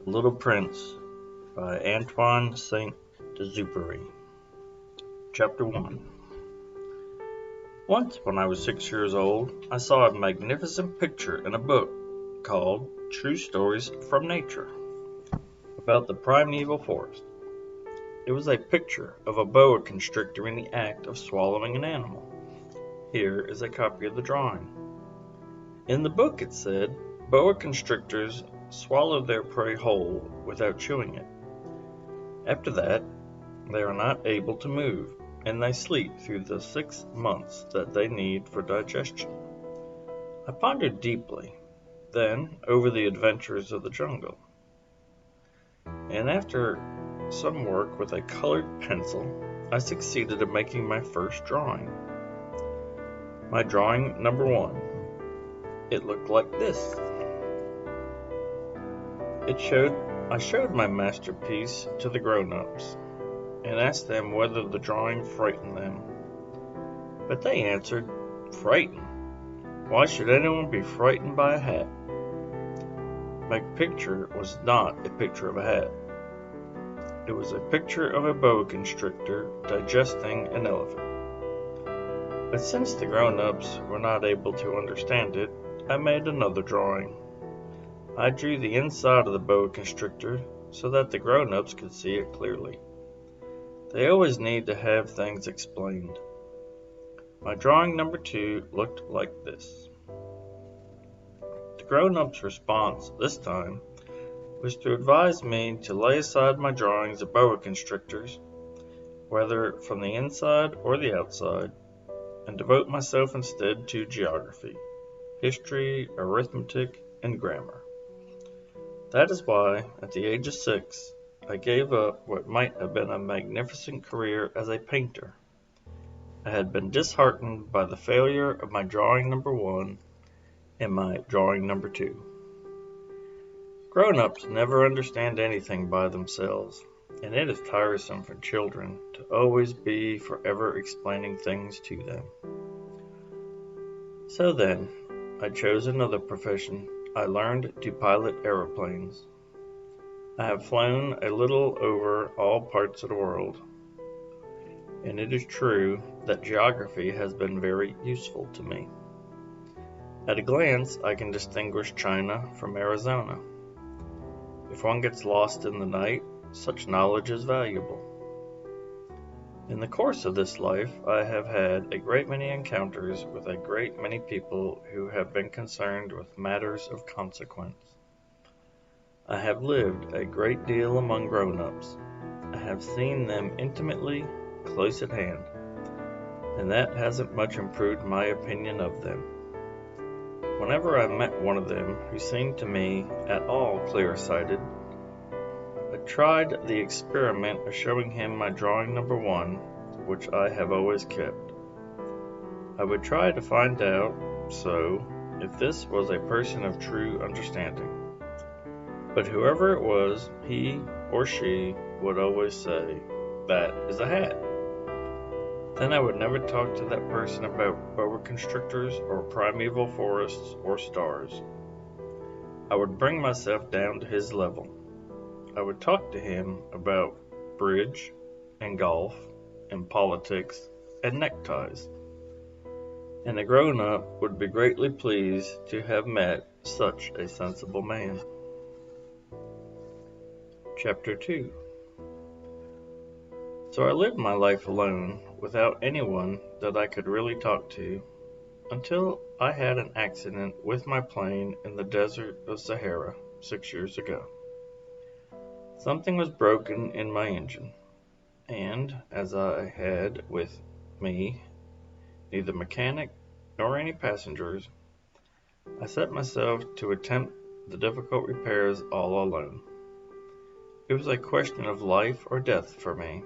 The Little Prince by Antoine Saint-Exupéry. Chapter 1. Once, when I was 6 years old, I saw a magnificent picture in a book called True Stories from Nature about the primeval forest. It was a picture of a boa constrictor in the act of swallowing an animal. Here is a copy of the drawing. In the book it said, boa constrictors swallow their prey whole without chewing it. After that, they are not able to move, and they sleep through the 6 months that they need for digestion. I pondered deeply, then, over the adventures of the jungle. And after some work with a colored pencil, I succeeded in making my first drawing. My drawing number 1. It looked like this. I showed my masterpiece to the grown-ups and asked them whether the drawing frightened them. But they answered, "Frightened? Why should anyone be frightened by a hat?" My picture was not a picture of a hat. It was a picture of a boa constrictor digesting an elephant. But since the grown-ups were not able to understand it, I made another drawing. I drew the inside of the boa constrictor so that the grown-ups could see it clearly. They always need to have things explained. My drawing number 2 looked like this. The grown-ups' response this time was to advise me to lay aside my drawings of boa constrictors, whether from the inside or the outside, and devote myself instead to geography, history, arithmetic, and grammar. That is why, at the age of 6, I gave up what might have been a magnificent career as a painter. I had been disheartened by the failure of my drawing number 1 and my drawing number 2. Grown-ups never understand anything by themselves, and it is tiresome for children to always be forever explaining things to them. So then, I chose another profession. I learned to pilot aeroplanes. I have flown a little over all parts of the world, and it is true that geography has been very useful to me. At a glance, I can distinguish China from Arizona. If one gets lost in the night, such knowledge is valuable. In the course of this life, I have had a great many encounters with a great many people who have been concerned with matters of consequence. I have lived a great deal among grown-ups. I have seen them intimately, close at hand, and that hasn't much improved my opinion of them. Whenever I met one of them who seemed to me at all clear-sighted, I tried the experiment of showing him my drawing number 1, which I have always kept. I would try to find out, if this was a person of true understanding. But whoever it was, he or she would always say, "That is a hat." Then I would never talk to that person about boa constrictors or primeval forests or stars. I would bring myself down to his level. I would talk to him about bridge and golf and politics and neckties. And a grown-up would be greatly pleased to have met such a sensible man. Chapter 2. So I lived my life alone, without anyone that I could really talk to, until I had an accident with my plane in the desert of Sahara 6 years ago. Something was broken in my engine, and as I had with me neither mechanic nor any passengers, I set myself to attempt the difficult repairs all alone. It was a question of life or death for me.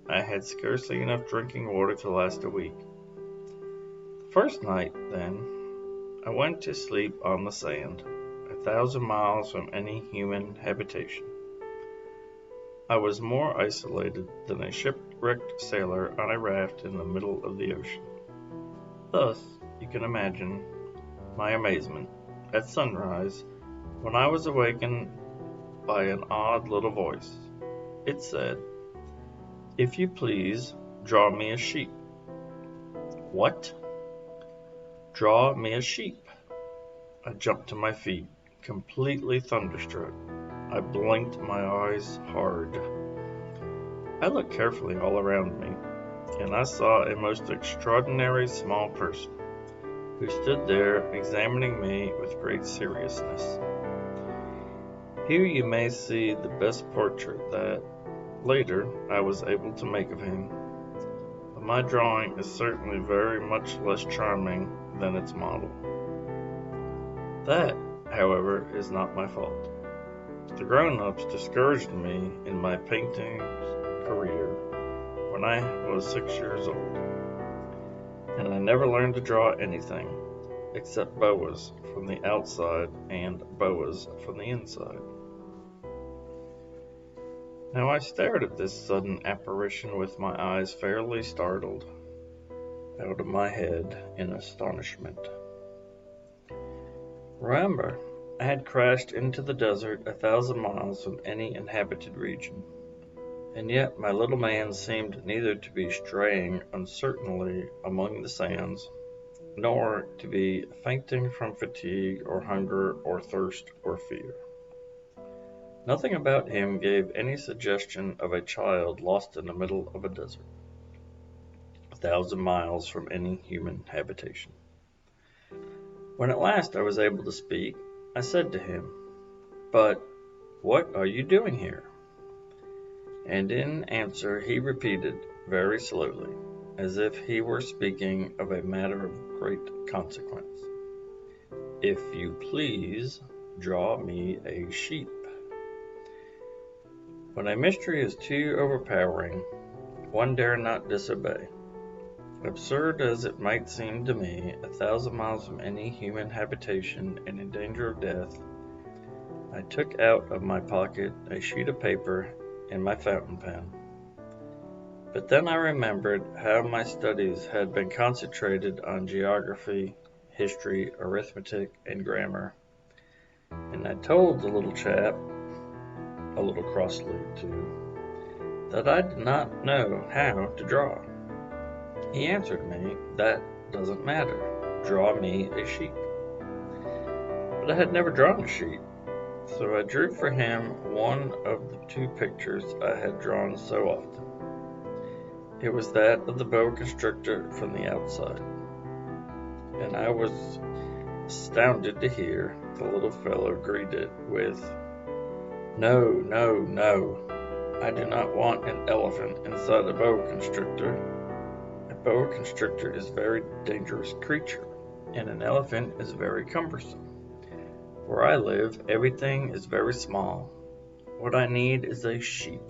I had scarcely enough drinking water to last a week. The first night, then, I went to sleep on the sand, 1,000 miles from any human habitation. I was more isolated than a shipwrecked sailor on a raft in the middle of the ocean. Thus, you can imagine my amazement at sunrise when I was awakened by an odd little voice. It said, "If you please, draw me a sheep." What? Draw me a sheep? I jumped to my feet, completely thunderstruck. I blinked my eyes hard. I looked carefully all around me, and I saw a most extraordinary small person who stood there examining me with great seriousness. Here you may see the best portrait that, later, I was able to make of him. But my drawing is certainly very much less charming than its model. That, however, is not my fault. The grown-ups discouraged me in my painting career when I was 6 years old, and I never learned to draw anything except boas from the outside and boas from the inside. Now I stared at this sudden apparition with my eyes fairly startled out of my head in astonishment. Remember, I had crashed into the desert 1,000 miles from any inhabited region, and yet my little man seemed neither to be straying uncertainly among the sands, nor to be fainting from fatigue or hunger or thirst or fear. Nothing about him gave any suggestion of a child lost in the middle of a desert, 1,000 miles from any human habitation. When at last I was able to speak, I said to him, "But what are you doing here?" And in answer he repeated very slowly, as if he were speaking of a matter of great consequence, "If you please, draw me a sheep." When a mystery is too overpowering, one dare not disobey. Absurd as it might seem to me, 1,000 miles from any human habitation and in danger of death, I took out of my pocket a sheet of paper and my fountain pen. But then I remembered how my studies had been concentrated on geography, history, arithmetic, and grammar, and I told the little chap, a little crossly too, that I did not know how to draw. He answered me, "That doesn't matter. Draw me a sheep." But I had never drawn a sheep, so I drew for him one of the 2 pictures I had drawn so often. It was that of the boa constrictor from the outside, and I was astounded to hear the little fellow greet it with, "No, no, no, I do not want an elephant inside a boa constrictor. A boa constrictor is a very dangerous creature, and an elephant is very cumbersome. Where I live, everything is very small. What I need is a sheep.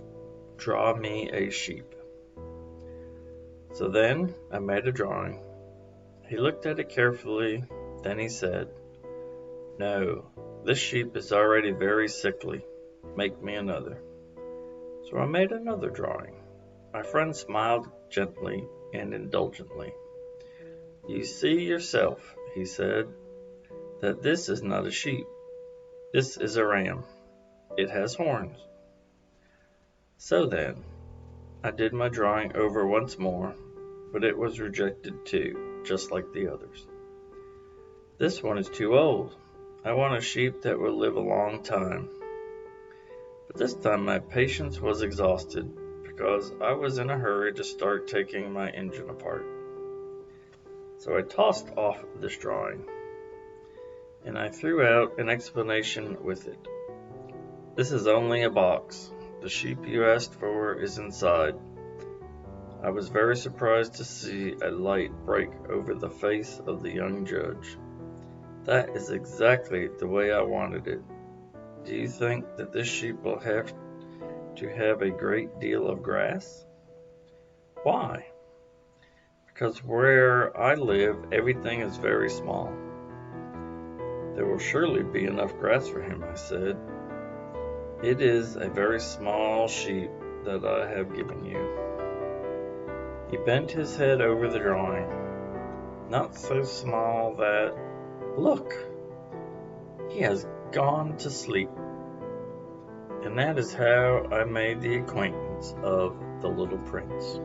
Draw me a sheep." So then I made a drawing. He looked at it carefully, then he said, "No, this sheep is already very sickly. Make me another." So I made another drawing. My friend smiled gently and indulgently. "You see yourself," he said, "that this is not a sheep. This is a ram. It has horns." So then, I did my drawing over once more, but it was rejected too, just like the others. "This one is too old. I want a sheep that will live a long time." But this time my patience was exhausted, because I was in a hurry to start taking my engine apart. So I tossed off this drawing, and I threw out an explanation with it. "This is only a box. The sheep you asked for is inside." I was very surprised to see a light break over the face of the young judge. "That is exactly the way I wanted it. Do you think that this sheep will have to have a great deal of grass?" "Why?" "Because where I live, everything is very small." "There will surely be enough grass for him," I said. "It is a very small sheep that I have given you." He bent his head over the drawing. "Not so small that... Look! He has gone to sleep." And that is how I made the acquaintance of the little prince.